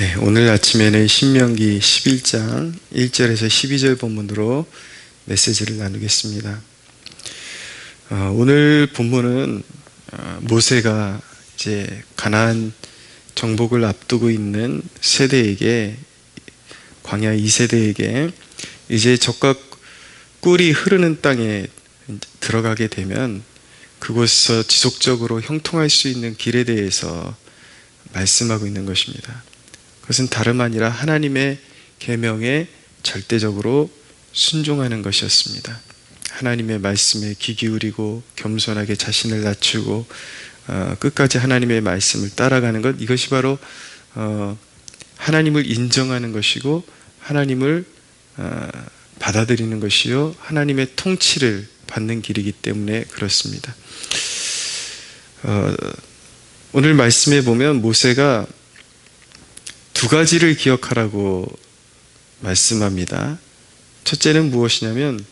네, 오늘 아침에는 신명기 11장 1절에서 12절 본문으로 메시지를 나누겠습니다. 오늘 본문은 모세가 이제 가나안 정복을 앞두고 있는 세대에게, 광야 2세대에게 이제 젖과 꿀이 흐르는 땅에 들어가게 되면 그곳에서 지속적으로 형통할 수 있는 길에 대해서 말씀하고 있는 것입니다. 그것은 다름 아니라 하나님의 계명에 절대적으로 순종하는 것이었습니다. 하나님의 말씀에 귀 기울이고 겸손하게 자신을 낮추고 끝까지 하나님의 말씀을 따라가는 것, 이것이 바로 하나님을 인정하는 것이고 하나님을 받아들이는 것이요 하나님의 통치를 받는 길이기 때문에 그렇습니다. 오늘 말씀에 보면 모세가 두 가지를 기억하라고 말씀합니다. 첫째는 무엇이냐면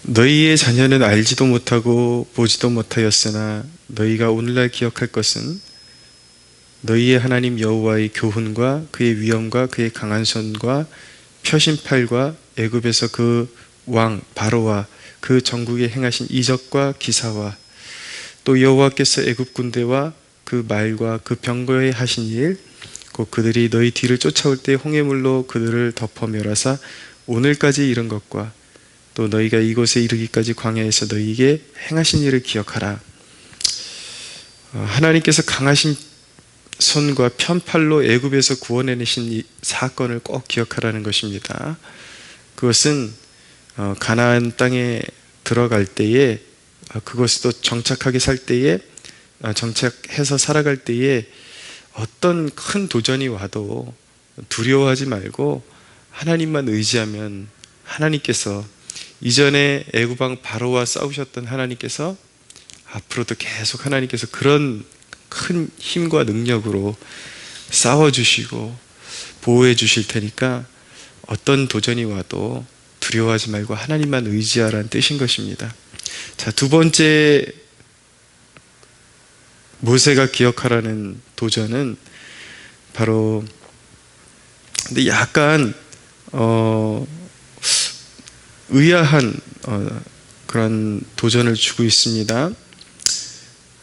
너희의 자녀는 알지도 못하고 보지도 못하였으나 너희가 오늘날 기억할 것은 너희의 하나님 여호와의 교훈과 그의 위엄과 그의 강한 손과 펴신 팔과 애굽에서 그 왕 바로와 그 전국에 행하신 이적과 기사와 또 여호와께서 애굽 군대와 그 말과 그 병거에 하신 일, 곧 그들이 너희 뒤를 쫓아올 때 홍해물로 그들을 덮어 멸하사 오늘까지 이른 것과 또 너희가 이곳에 이르기까지 광야에서 너희에게 행하신 일을 기억하라. 하나님께서 강하신 손과 편팔로 애굽에서 구원해내신 이 사건을 꼭 기억하라는 것입니다. 그것은 가나안 땅에 들어갈 때에, 그것도 정착하게 살 때에, 정착해서 살아갈 때에 어떤 큰 도전이 와도 두려워하지 말고 하나님만 의지하면 하나님께서, 이전에 애굽왕 바로와 싸우셨던 하나님께서 앞으로도 계속 하나님께서 그런 큰 힘과 능력으로 싸워주시고 보호해 주실 테니까 어떤 도전이 와도 두려워하지 말고 하나님만 의지하라는 뜻인 것입니다. 자, 두 번째 모세가 기억하라는 도전은 바로, 근데 약간 의아한 그런 도전을 주고 있습니다.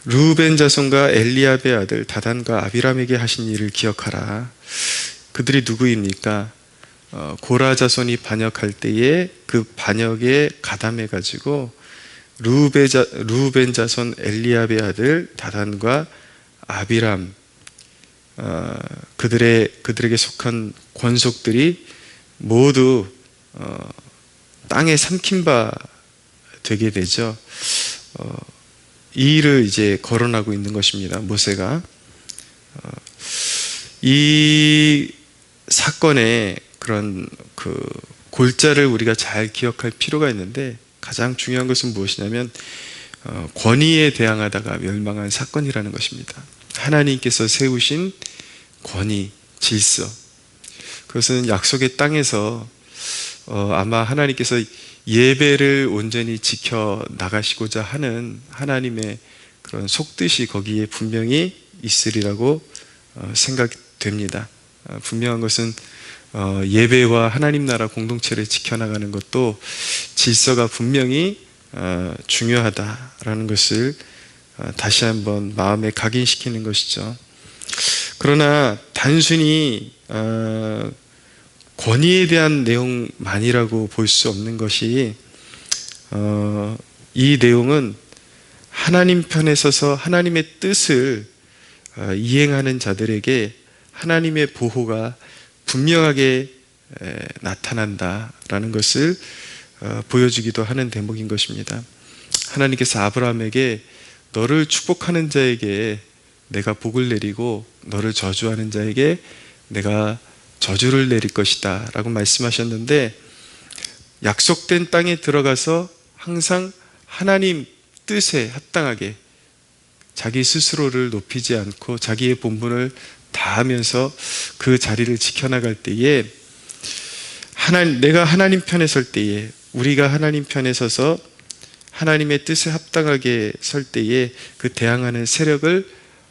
르우벤 자손과 엘리압의 아들 다단과 아비람에게 하신 일을 기억하라. 그들이 누구입니까? 고라 자손이 반역할 때에 그 반역에 가담해 가지고 르우벤 자손 엘리압의 아들 다단과 아비람, 그들에게 속한 권속들이 모두 땅에 삼킨 바 되게 되죠. 이 일을 이제 거론하고 있는 것입니다. 모세가 이 사건의 그런 그 골자를 우리가 잘 기억할 필요가 있는데, 가장 중요한 것은 무엇이냐면 권위에 대항하다가 멸망한 사건이라는 것입니다. 하나님께서 세우신 권위, 질서, 그것은 약속의 땅에서 아마 하나님께서 예배를 온전히 지켜 나가시고자 하는 하나님의 그런 속뜻이 거기에 분명히 있으리라고 생각됩니다. 분명한 것은 예배와 하나님 나라 공동체를 지켜나가는 것도 질서가 분명히 중요하다라는 것을 다시 한번 마음에 각인시키는 것이죠. 그러나 단순히 권위에 대한 내용만이라고 볼 수 없는 것이, 이 내용은 하나님 편에 서서 하나님의 뜻을 이행하는 자들에게 하나님의 보호가 분명하게 나타난다라는 것을 보여주기도 하는 대목인 것입니다. 하나님께서 아브라함에게 너를 축복하는 자에게 내가 복을 내리고 너를 저주하는 자에게 내가 저주를 내릴 것이다 라고 말씀하셨는데, 약속된 땅에 들어가서 항상 하나님 뜻에 합당하게 자기 스스로를 높이지 않고 자기의 본분을 다하면서 그 자리를 지켜나갈 때에, 내가 하나님 편에 설 때에, 우리가 하나님 편에 서서 하나님의 뜻에 합당하게 설 때에 그 대항하는 세력을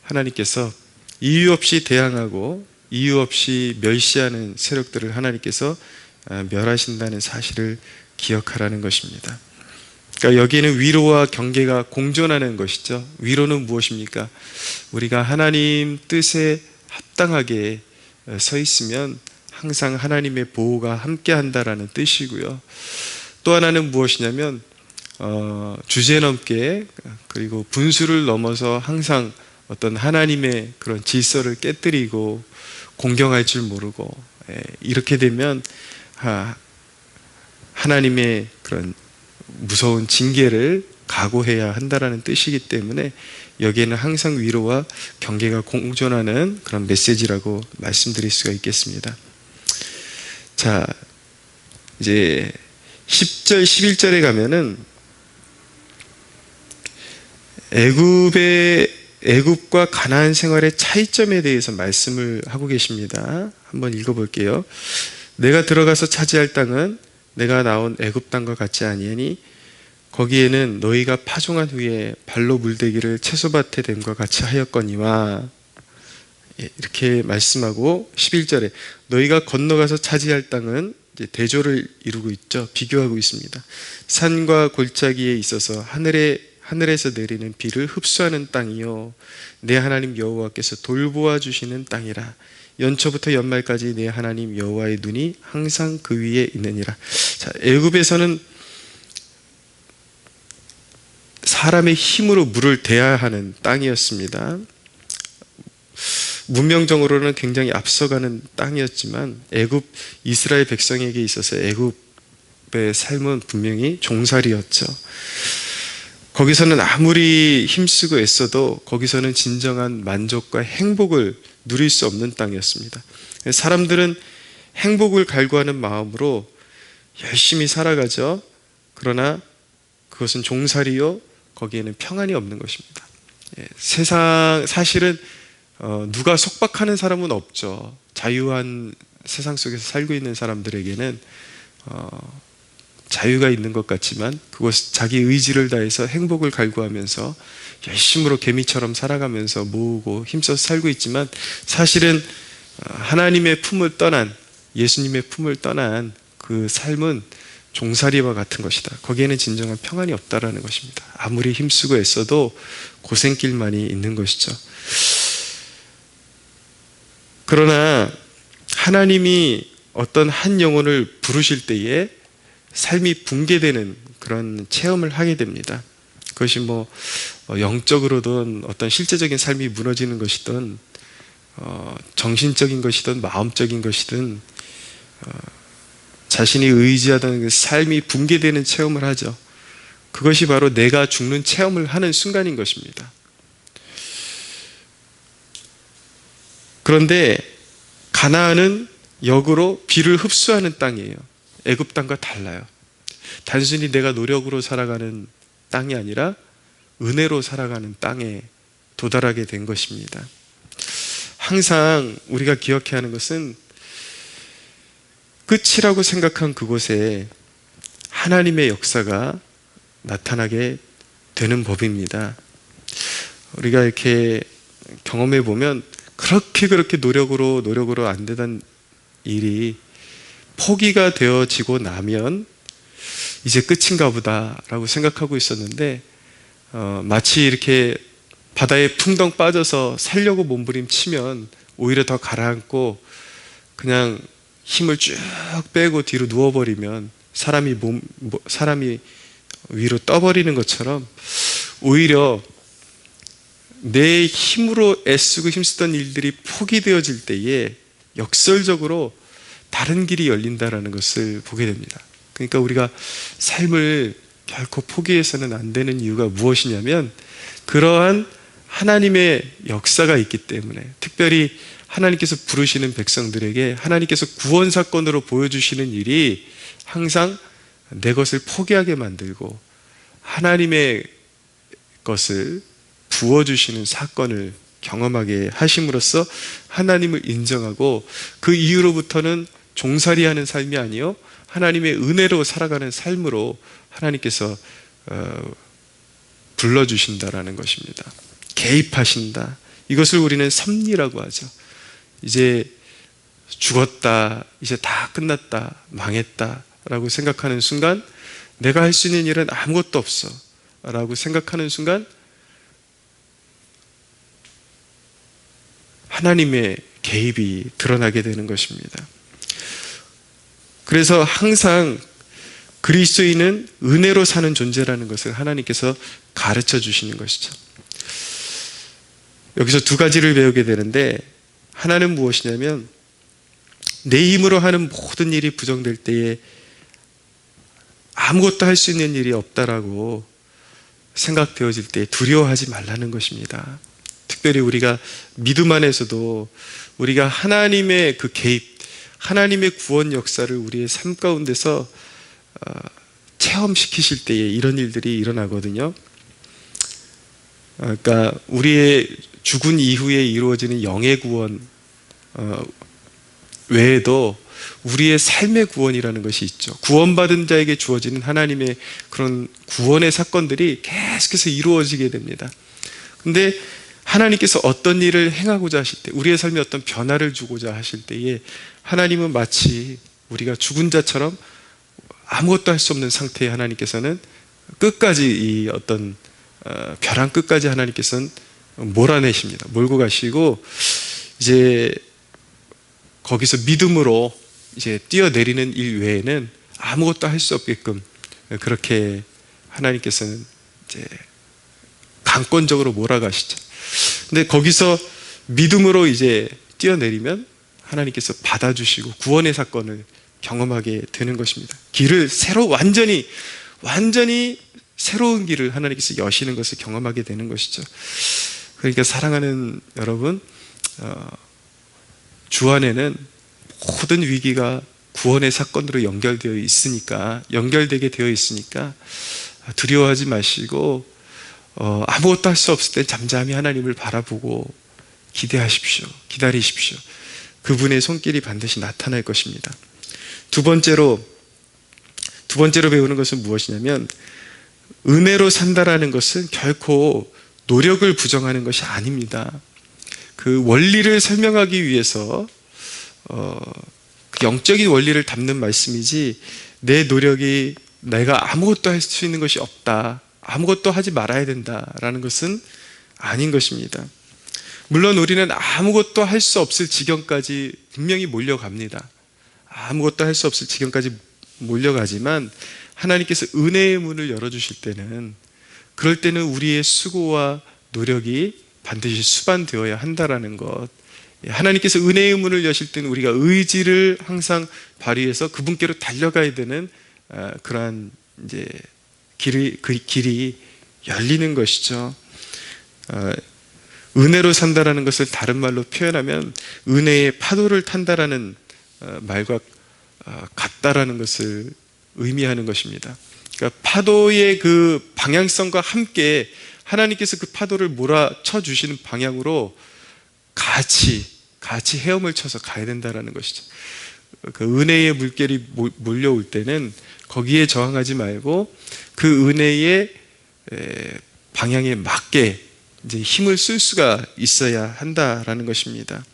하나님께서 이유 없이 대항하고 이유 없이 멸시하는 세력들을 하나님께서 멸하신다는 사실을 기억하라는 것입니다. 그러니까 여기에는 위로와 경계가 공존하는 것이죠. 위로는 무엇입니까? 우리가 하나님 뜻에 합당하게 서 있으면 항상 하나님의 보호가 함께 한다라는 뜻이고요. 또 하나는 무엇이냐면 주제넘게 그리고 분수를 넘어서 항상 어떤 하나님의 그런 질서를 깨뜨리고 공경할 줄 모르고 이렇게 되면 하나님의 그런 무서운 징계를 각오해야 한다라는 뜻이기 때문에 여기에는 항상 위로와 경계가 공존하는 그런 메시지라고 말씀드릴 수가 있겠습니다. 자, 이제 10절, 11절에 가면은 애굽과 가나안 생활의 차이점에 대해서 말씀을 하고 계십니다. 한번 읽어볼게요. 내가 들어가서 차지할 땅은 내가 나온 애굽 땅과 같지 아니하니 거기에는 너희가 파종한 후에 발로 물대기를 채소밭에 됨과 같이 하였거니와, 이렇게 말씀하고 11절에 너희가 건너가서 차지할 땅은 이제 대조를 이루고 있죠. 비교하고 있습니다. 산과 골짜기에 있어서 하늘에서 내리는 비를 흡수하는 땅이요 내 하나님 여호와께서 돌보아 주시는 땅이라. 연초부터 연말까지 내 하나님 여호와의 눈이 항상 그 위에 있느니라. 자, 애굽에서는 사람의 힘으로 물을 대야 하는 땅이었습니다. 문명적으로는 굉장히 앞서가는 땅이었지만 애굽 이스라엘 백성에게 있어서 애굽의 삶은 분명히 종살이였죠. 거기서는 아무리 힘쓰고 애써도 거기서는 진정한 만족과 행복을 누릴 수 없는 땅이었습니다. 사람들은 행복을 갈구하는 마음으로 열심히 살아가죠. 그러나 그것은 종살이요 거기에는 평안이 없는 것입니다. 세상 사실은 누가 속박하는 사람은 없죠. 자유한 세상 속에서 살고 있는 사람들에게는 자유가 있는 것 같지만 그것 자기 의지를 다해서 행복을 갈구하면서 열심으로 개미처럼 살아가면서 모으고 힘써서 살고 있지만 사실은 하나님의 품을 떠난, 예수님의 품을 떠난 그 삶은 종살이와 같은 것이다. 거기에는 진정한 평안이 없다라는 것입니다. 아무리 힘쓰고 애써도 고생길만이 있는 것이죠. 그러나 하나님이 어떤 한 영혼을 부르실 때에 삶이 붕괴되는 그런 체험을 하게 됩니다. 그것이 뭐 영적으로든 어떤 실제적인 삶이 무너지는 것이든 정신적인 것이든 마음적인 것이든 자신이 의지하던 그 삶이 붕괴되는 체험을 하죠. 그것이 바로 내가 죽는 체험을 하는 순간인 것입니다. 그런데 가나안은 역으로 비를 흡수하는 땅이에요. 애굽 땅과 달라요. 단순히 내가 노력으로 살아가는 땅이 아니라 은혜로 살아가는 땅에 도달하게 된 것입니다. 항상 우리가 기억해야 하는 것은 끝이라고 생각한 그곳에 하나님의 역사가 나타나게 되는 법입니다. 우리가 이렇게 경험해 보면 그렇게 노력으로 안 되던 일이 포기가 되어지고 나면 이제 끝인가 보다라고 생각하고 있었는데 마치 이렇게 바다에 풍덩 빠져서 살려고 몸부림치면 오히려 더 가라앉고 그냥 힘을 쭉 빼고 뒤로 누워버리면 사람이 위로 떠버리는 것처럼 오히려 내 힘으로 애쓰고 힘쓰던 일들이 포기되어질 때에 역설적으로 다른 길이 열린다라는 것을 보게 됩니다. 그러니까 우리가 삶을 결코 포기해서는 안 되는 이유가 무엇이냐면 그러한 하나님의 역사가 있기 때문에, 특별히 하나님께서 부르시는 백성들에게 하나님께서 구원 사건으로 보여주시는 일이 항상 내 것을 포기하게 만들고 하나님의 것을 부어주시는 사건을 경험하게 하심으로써 하나님을 인정하고 그 이후로부터는 종살이하는 삶이 아니요 하나님의 은혜로 살아가는 삶으로 하나님께서 불러주신다라는 것입니다. 개입하신다, 이것을 우리는 섭리라고 하죠. 이제 죽었다, 이제 다 끝났다, 망했다 라고 생각하는 순간, 내가 할 수 있는 일은 아무것도 없어 라고 생각하는 순간 하나님의 개입이 드러나게 되는 것입니다. 그래서 항상 그리스도인은 은혜로 사는 존재라는 것을 하나님께서 가르쳐 주시는 것이죠. 여기서 두 가지를 배우게 되는데, 하나는 무엇이냐면, 내 힘으로 하는 모든 일이 부정될 때에 아무것도 할 수 있는 일이 없다라고 생각되어질 때 두려워하지 말라는 것입니다. 특별히 우리가 믿음 안에서도 우리가 하나님의 그 개입, 하나님의 구원 역사를 우리의 삶 가운데서 체험시키실 때에 이런 일들이 일어나거든요. 그러니까 우리의 죽은 이후에 이루어지는 영의 구원 외에도 우리의 삶의 구원이라는 것이 있죠. 구원받은 자에게 주어지는 하나님의 그런 구원의 사건들이 계속해서 이루어지게 됩니다. 근데 하나님께서 어떤 일을 행하고자 하실 때, 우리의 삶에 어떤 변화를 주고자 하실 때에 하나님은 마치 우리가 죽은 자처럼 아무것도 할 수 없는 상태에 하나님께서는 끝까지 이 어떤 벼랑 끝까지 하나님께서는 몰아내십니다. 몰고 가시고 이제 거기서 믿음으로 이제 뛰어내리는 일 외에는 아무것도 할 수 없게끔 그렇게 하나님께서는 이제 강권적으로 몰아가시죠. 근데 거기서 믿음으로 이제 뛰어내리면 하나님께서 받아주시고 구원의 사건을 경험하게 되는 것입니다. 길을 완전히 새로운 길을 하나님께서 여시는 것을 경험하게 되는 것이죠. 그러니까 사랑하는 여러분, 주 안에는 모든 위기가 구원의 사건으로 연결되게 되어 있으니까 두려워하지 마시고 아무것도 할 수 없을 때 잠잠히 하나님을 바라보고 기다리십시오. 그분의 손길이 반드시 나타날 것입니다. 두 번째로 배우는 것은 무엇이냐면, 은혜로 산다라는 것은 결코 노력을 부정하는 것이 아닙니다. 그 원리를 설명하기 위해서 영적인 원리를 담는 말씀이지, 내 노력이 내가 아무것도 할 수 있는 것이 없다, 아무것도 하지 말아야 된다라는 것은 아닌 것입니다. 물론 우리는 아무것도 할 수 없을 지경까지 분명히 몰려갑니다. 아무것도 할 수 없을 지경까지 몰려가지만 하나님께서 은혜의 문을 열어주실 때는, 그럴 때는 우리의 수고와 노력이 반드시 수반되어야 한다라는 것, 하나님께서 은혜의 문을 여실 때는 우리가 의지를 항상 발휘해서 그분께로 달려가야 되는 그러한 이제 그 길이 열리는 것이죠. 은혜로 산다라는 것을 다른 말로 표현하면 은혜의 파도를 탄다라는 말과 같다라는 것을 의미하는 것입니다. 그러니까 파도의 그 방향성과 함께 하나님께서 그 파도를 몰아쳐 주시는 방향으로 같이 헤엄을 쳐서 가야 된다라는 것이죠. 그 은혜의 물결이 몰려올 때는 거기에 저항하지 말고 그 은혜의 방향에 맞게 이제 힘을 쓸 수가 있어야 한다라는 것입니다.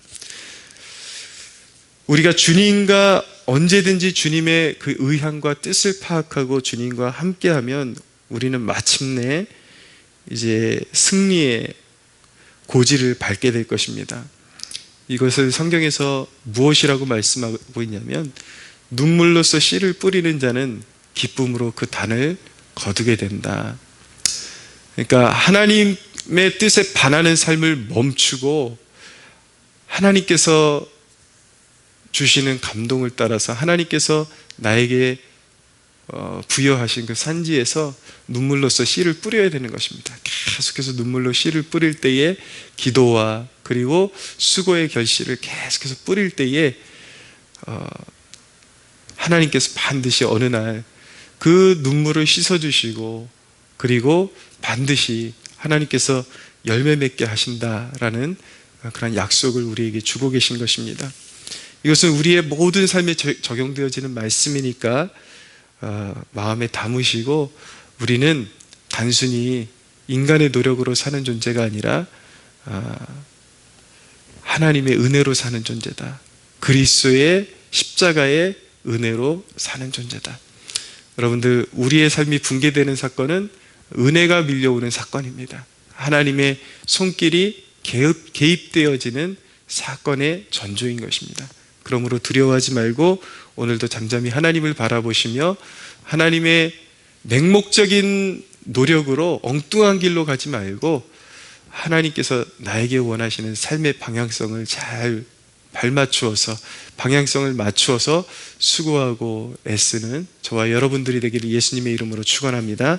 우리가 주님과 언제든지 주님의 그 의향과 뜻을 파악하고 주님과 함께하면 우리는 마침내 이제 승리의 고지를 밟게 될 것입니다. 이것을 성경에서 무엇이라고 말씀하고 있냐면, 눈물로써 씨를 뿌리는 자는 기쁨으로 그 단을 거두게 된다. 그러니까 하나님의 뜻에 반하는 삶을 멈추고 하나님께서 주시는 감동을 따라서 하나님께서 나에게 부여하신 그 산지에서 눈물로써 씨를 뿌려야 되는 것입니다. 계속해서 눈물로 씨를 뿌릴 때에, 기도와 그리고 수고의 결실을 계속해서 뿌릴 때에 하나님께서 반드시 어느 날 그 눈물을 씻어주시고, 그리고 반드시 하나님께서 열매 맺게 하신다라는 그런 약속을 우리에게 주고 계신 것입니다. 이것은 우리의 모든 삶에 적용되어지는 말씀이니까 마음에 담으시고, 우리는 단순히 인간의 노력으로 사는 존재가 아니라 하나님의 은혜로 사는 존재다. 그리스도의 십자가의 은혜로 사는 존재다. 여러분들, 우리의 삶이 붕괴되는 사건은 은혜가 밀려오는 사건입니다. 하나님의 손길이 개입되어지는 사건의 전조인 것입니다. 그러므로 두려워하지 말고 오늘도 잠잠히 하나님을 바라보시며 하나님의 맹목적인 노력으로 엉뚱한 길로 가지 말고 하나님께서 나에게 원하시는 삶의 방향성을 잘 발맞추어서, 방향성을 맞추어서 수고하고 애쓰는 저와 여러분들이 되기를 예수님의 이름으로 축원합니다.